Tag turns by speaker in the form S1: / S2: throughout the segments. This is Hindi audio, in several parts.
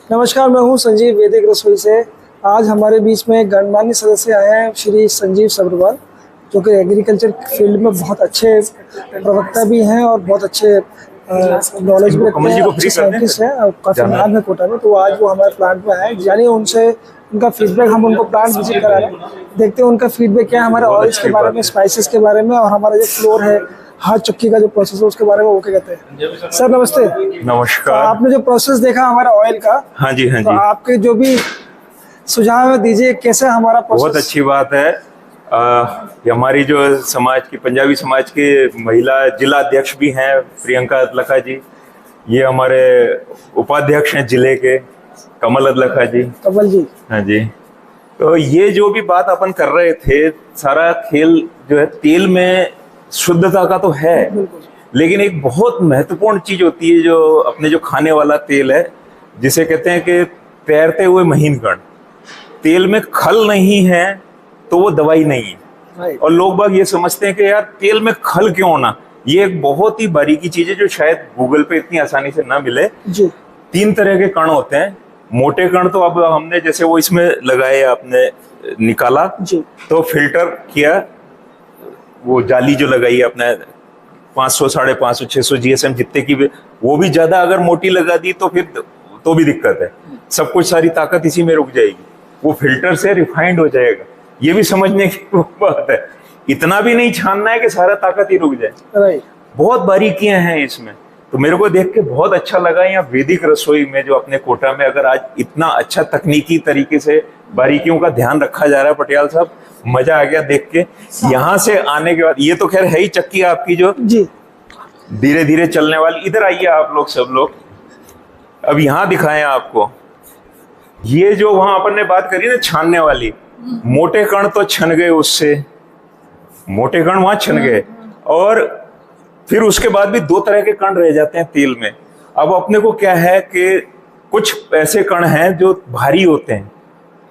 S1: नमस्कार, मैं हूं संजीव वैदिक रसोई से। आज हमारे बीच में गणमान्य सदस्य आए हैं श्री संजीव सब्रवाल, जो कि एग्रीकल्चर फील्ड में बहुत अच्छे प्रवक्ता भी हैं और बहुत अच्छे नॉलेज भी रखते हैं, अच्छे साइंटिस्ट हैं और काफ़ी नाम है कोटा में। तो आज वो हमारे प्लांट में आए, जानिए उनसे उनका फीडबैक। हम उनको प्लांट विजिट करा रहे हैं, देखते हैं उनका फीडबैक क्या है हमारे ऑयल्स के बारे में, स्पाइसेस के बारे में और हमारा जो फ्लोर है, हाथ चक्की का जो प्रोसेस है उसके बारे में वो क्या कहते हैं। सर नमस्ते।
S2: नमस्कार।
S1: तो आपने जो प्रोसेस देखा हमारा ऑयल का,
S2: हाँ जी, हाँ
S1: तो
S2: जी,
S1: आपके जो भी सुझाव दीजिए कैसे हमारा प्रोसेस।
S2: बहुत अच्छी बात है। ये हमारी जो समाज की, पंजाबी समाज की महिला जिला अध्यक्ष भी हैं प्रियंका अदलखा जी, ये हमारे उपाध्यक्ष हैं जिले के कमल अदलखा जी।
S1: कमल जी,
S2: हाँ जी। तो ये जो भी बात अपन कर रहे थे, सारा खेल जो है तेल में शुद्धता का तो है, लेकिन एक बहुत महत्वपूर्ण चीज होती है जो अपने जो खाने वाला तेल है, जिसे कहते हैं कि तैरते हुए महीन कण। तेल में खल नहीं है तो वो दवाई नहीं है। और लोग बाग ये समझते हैं कि यार तेल में खल क्यों होना। ये एक बहुत ही बारीकी चीज है जो शायद गूगल पे इतनी आसानी से ना मिले जी। 3 तरह के कण होते हैं। मोटे कण तो अब हमने जैसे वो इसमें लगाए, आपने निकाला जी, तो फिल्टर किया, वो जाली जो लगाई है अपने 500, 550, 600 जीएसएम जितने की, वो भी ज्यादा अगर मोटी लगा दी तो फिर तो भी दिक्कत है। सब कुछ, सारी ताकत इसी में रुक जाएगी, वो फिल्टर से रिफाइंड हो जाएगा। ये भी समझने की बात है। इतना भी नहीं छानना है कि सारा ताकत ही रुक जाए। बहुत बारीकियां हैं इसमें। तो मेरे को देख के बहुत अच्छा लगा यहाँ वैदिक रसोई में, जो अपने कोटा में अगर आज इतना अच्छा तकनीकी तरीके से बारीकियों का ध्यान रखा जा रहा है, पटियाल साहब, मजा आ गया देख के। यहाँ से आने के बाद, ये तो खैर है ही चक्की आपकी जो जी धीरे धीरे चलने वाली। इधर आइए आप लोग, सब लोग, अब यहाँ दिखाएं आपको। ये जो वहां अपन ने बात करी ना छानने वाली, मोटे कण तो छन गए उससे, मोटे कण वहां छन गए, और फिर उसके बाद भी 2 तरह के कण रह जाते हैं तेल में। अब अपने को क्या है कि कुछ ऐसे कण हैं जो भारी होते हैं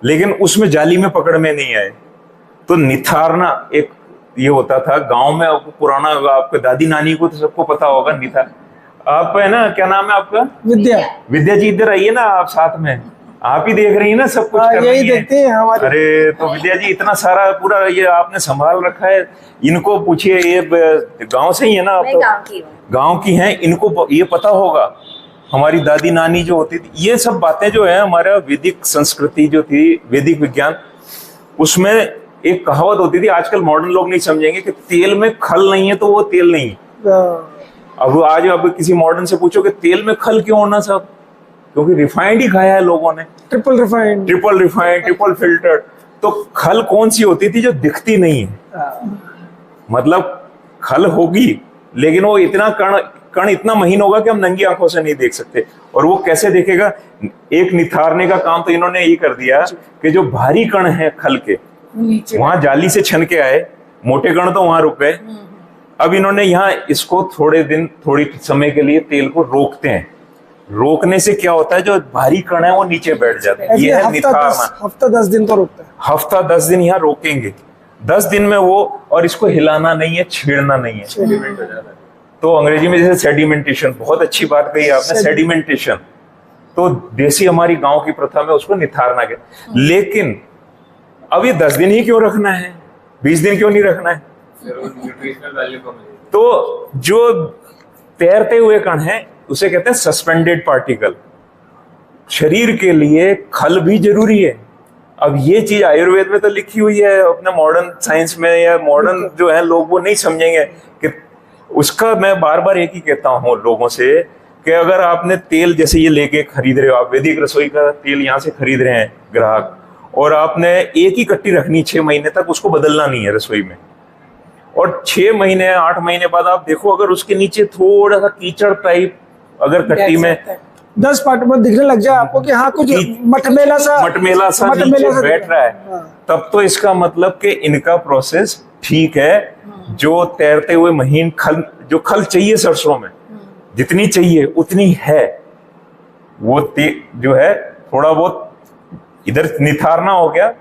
S2: लेकिन उसमें जाली में पकड़ में नहीं आए, तो निथारना एक ये होता था गांव में। आपको पुराना, आपके दादी नानी को तो सबको पता होगा निथार। आप है ना, क्या नाम है आपका? विद्या। विद्या जी इधर आइए ना, आप साथ में, आप ही देख रही है ना सब कुछ कर
S1: यही देखते हैं हमारे।
S2: अरे तो विद्या जी इतना सारा पूरा ये आपने संभाल रखा है। इनको पूछिए, ये गांव से ही है ना आप? गांव की हैं, इनको ये पता होगा। हमारी दादी नानी जो होती थी, ये सब बातें जो है हमारा वैदिक संस्कृति जो थी, वैदिक विज्ञान, उसमें एक कहावत होती थी। आजकल मॉडर्न लोग नहीं समझेंगे कि तेल में खल नहीं है तो वो तेल नहीं है। अब किसी मॉडर्न से पूछो कि तेल में खल क्यों होना साहब, क्योंकि रिफाइंड ही खाया है लोगों ने, ट्रिपल रिफाइंड, ट्रिपल फिल्टर्ड। तो खल कौन सी होती थी जो दिखती नहीं है, मतलब खल होगी लेकिन वो इतना कण इतना महीन होगा कि हम नंगी आंखों से नहीं देख सकते। और वो कैसे देखेगा? एक निथारने का काम तो इन्होंने ये कर दिया कि जो भारी कण है खल के, वहां जाली से छन के आए, मोटे कण तो वहां रुक गए। अब इन्होंने यहाँ इसको थोड़ी समय के लिए तेल को रोकते हैं। रोकने से क्या होता है, जो भारी कण है वो नीचे बैठ जाते हैं। ये है निथारना।
S1: हफ्ता 10 दिन तो रोकता है।
S2: हफ्ता 10 दिन यहाँ रोकेंगे। 10 दिन में वो, और इसको हिलाना नहीं है, छेड़ना नहीं है, सेडिमेंट हो जाता है। तो अंग्रेजी में जैसे सेडिमेंटेशन, बहुत अच्छी बात कही आपने, सेडिमेंटेशन। तो देसी हमारी गांव की प्रथा में उसको निथारना कहते। लेकिन अब ये 10 दिन ही क्यों रखना है, 20 दिन क्यों नहीं रखना है? तो जो तैरते हुए कण है उसे कहते हैं सस्पेंडेड पार्टिकल। शरीर के लिए खल भी जरूरी है। अब ये चीज आयुर्वेद में तो लिखी हुई है, अपने मॉडर्न साइंस में या मॉडर्न जो है लोग वो नहीं समझेंगे कि उसका। मैं बार बार एक ही कहता हूँ लोगों से कि अगर आपने तेल जैसे ये लेके खरीद रहे हो, आप वैदिक रसोई का तेल यहाँ से खरीद रहे हैं ग्राहक, और आपने एक ही कट्टी रखनी 6 महीने तक, उसको बदलना नहीं है रसोई में। और 6 महीने 8 महीने बाद आप देखो, अगर उसके नीचे थोड़ा सा कीचड़ टाइप अगर कट्टी में
S1: 10 पार्ट में दिखने लग जाए आपको कि हाँ कुछ मटमेला सा
S2: नीचे बैठ रहा है, तब तो इसका मतलब कि इनका प्रोसेस ठीक है। जो तैरते हुए महीन खल, जो खल चाहिए सरसों में जितनी चाहिए उतनी है, वो जो है थोड़ा बहुत इधर निथारना हो गया,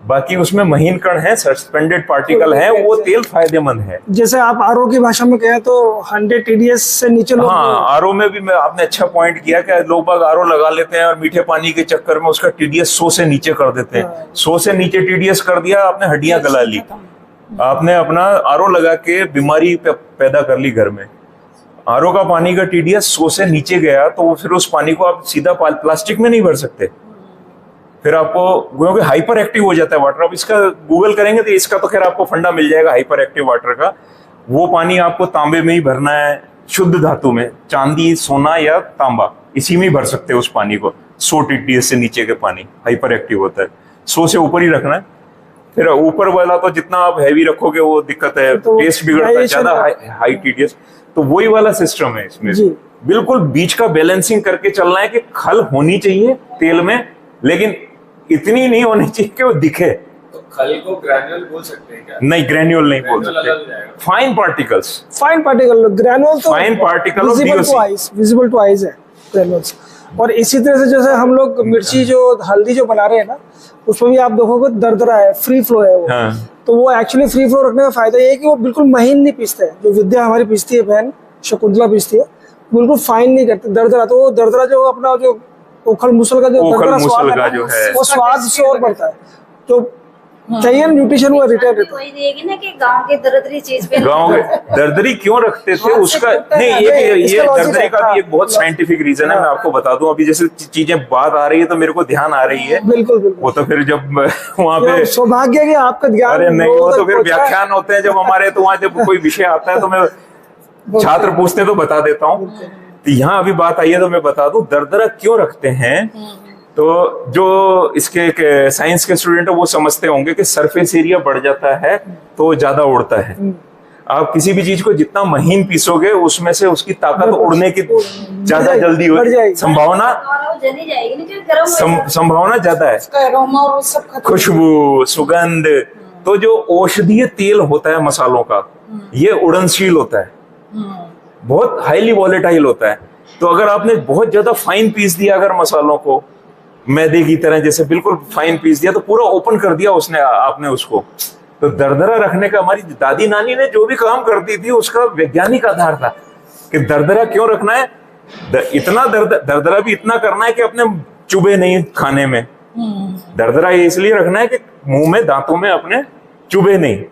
S2: बाकी उसमें महीन कण है, सस्पेंडेड पार्टिकल है, वो तेल फायदेमंद है।
S1: जैसे आप आरओ की भाषा में कहें तो 100 TDS से नीचे लोग
S2: हाँ, आरओ में भी मैं आपने अच्छा पॉइंट किया कि लोग बाग आरओ लगा लेते हैं और मीठे पानी के चक्कर में उसका टीडीएस 100 से नीचे कर देते हैं। 100 से नीचे टीडीएस कर दिया, आपने हड्डियां गला ली, आपने अपना आरओ लगा के बीमारी पैदा कर ली घर में। आरओ का पानी का टीडीएस 100 से नीचे गया तो फिर उस पानी को आप सीधा प्लास्टिक में नहीं भर सकते, फिर आपको क्योंकि हाइपर एक्टिव हो जाता है वाटर। अब इसका गूगल करेंगे तो इसका तो खैर आपको फंडा मिल जाएगा हाइपर एक्टिव वाटर का। वो पानी आपको तांबे में ही भरना है, शुद्ध धातु में, चांदी, सोना या तांबा, इसी में ही भर सकते हैं उस पानी को। 100 TDS से नीचे के पानी हाइपर एक्टिव होता है, 100 से ऊपर ही रखना है। फिर ऊपर वाला तो जितना आप हैवी रखोगे वो दिक्कत है,
S1: तो
S2: टेस्ट बिगड़ता है, ज्यादा हाई TDS। तो वही वाला सिस्टम है इसमें, बिल्कुल बीच का बैलेंसिंग करके चलना है कि खल होनी चाहिए तेल में, लेकिन इतनी नहीं होनी चाहिए कि वो दिखे।
S3: तो खल को ग्रैन्युल बोल सकते हैं क्या?
S2: नहीं, ग्रैन्युल नहीं बोल सकते, फाइन पार्टिकल्स।
S1: फाइन पार्टिकल, ग्रैनुअल तो
S2: fine particle
S1: visible two eyes है ग्रैनुअल्स। और इसी तरह से जैसे हम लोग मिर्ची जो हल्दी जो बना रहे हैं ना, उसमें भी आप देखोगे दरदरा है, फ्री फ्लो है वो।
S2: हाँ।
S1: तो वो एक्चुअली फ्री फ्लो रखने का फायदा ये है कि वो बिल्कुल महीन नहीं पीसते हैं। जो विद्या हमारी पीसती है बहन शकुंतला पीसती है, बिल्कुल फाइन नहीं करते दरदरा। तो वो दरदरा जो अपना जो उखल मुसल का जो दरदरा स्वाद है,
S2: जो है
S1: वो स्वाद से और बढ़ता है। तो चाहिए न्यूट्रिशन वो रिटेन रहता है।
S4: वही देगी ना कि गांव के दरदरी चीज पे
S2: गांव दरदरी क्यों रखते थे उसका नहीं, ये दरदरी का भी एक बहुत साइंटिफिक रीजन है। मैं आपको बता दूं, अभी जैसे चीजें बात आ रही है तो मेरे को ध्यान आ रही है।
S1: बिल्कुल बिल्कुल।
S2: वो तो फिर जब वहाँ पे
S1: सौभाग्य है कि आपका ध्यान,
S2: अरे नहीं, वो तो फिर व्याख्यान होते हैं जब हमारे, तो वहाँ जब कोई विषय आता है तो मैं छात्र पूछते तो बता देता हूँ। तो यहाँ अभी बात आई है तो मैं बता दूं दरदरा क्यों रखते हैं। तो जो इसके साइंस के स्टूडेंट है वो समझते होंगे कि सरफेस एरिया बढ़ जाता है तो ज्यादा उड़ता है। आप किसी भी चीज को जितना महीन पीसोगे उसमें से उसकी ताकत उड़ने की ज्यादा जल्दी हो संभावना संभावना ज्यादा है। खुशबू, सुगंध, तो जो औषधीय तेल होता है मसालों का, ये उड़नशील होता है, बहुत हाईली वॉलेटाइल होता है। तो अगर आपने बहुत ज्यादा फाइन पीस दिया अगर मसालों को, मैदे की तरह जैसे बिल्कुल फाइन पीस दिया, तो पूरा ओपन कर दिया उसने आपने उसको। तो दरदरा रखने का हमारी दादी नानी ने जो भी काम करती थी उसका वैज्ञानिक आधार था कि दरदरा क्यों रखना है। इतना दरदरा भी इतना करना है कि अपने चुभे नहीं खाने में। दरदरा इसलिए रखना है कि मुंह में, दांतों में अपने चुभे नहीं,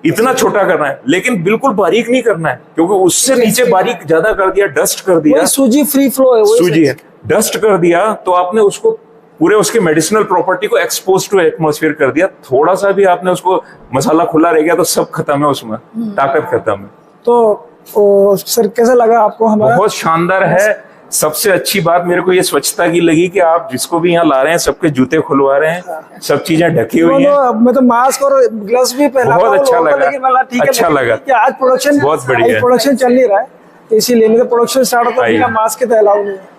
S2: इतना छोटा करना है, लेकिन बिल्कुल बारीक नहीं करना है, क्योंकि उससे नीचे बारीक ज्यादा कर दिया, डस्ट कर दिया।
S1: सूजी फ्री फ्लो है,
S2: सूजी है, डस्ट कर दिया तो आपने उसको पूरे उसके मेडिसिनल प्रॉपर्टी को एक्सपोज टू एटमॉस्फेयर कर दिया। थोड़ा सा भी आपने उसको मसाला खुला रह गया तो सब खत्म है, उसमें ताकत खत्म है।
S1: तो सर कैसा लगा आपको हमारा?
S2: बहुत शानदार है। सबसे अच्छी बात मेरे को ये स्वच्छता की लगी कि आप जिसको भी यहाँ ला रहे हैं सबके जूते खुलवा रहे हैं, सब चीजें ढकी हुई हैं।
S1: मैं तो मास्क और ग्लव्स भी पहना,
S2: बहुत अच्छा लगा,
S1: अच्छा
S2: लगा।
S1: आज प्रोडक्शन
S2: बहुत बढ़िया,
S1: प्रोडक्शन चल नहीं रहा है, इसीलिए नहीं तो प्रोडक्शन स्टार्ट होता है, मास्क के तो अलाउ नहीं है।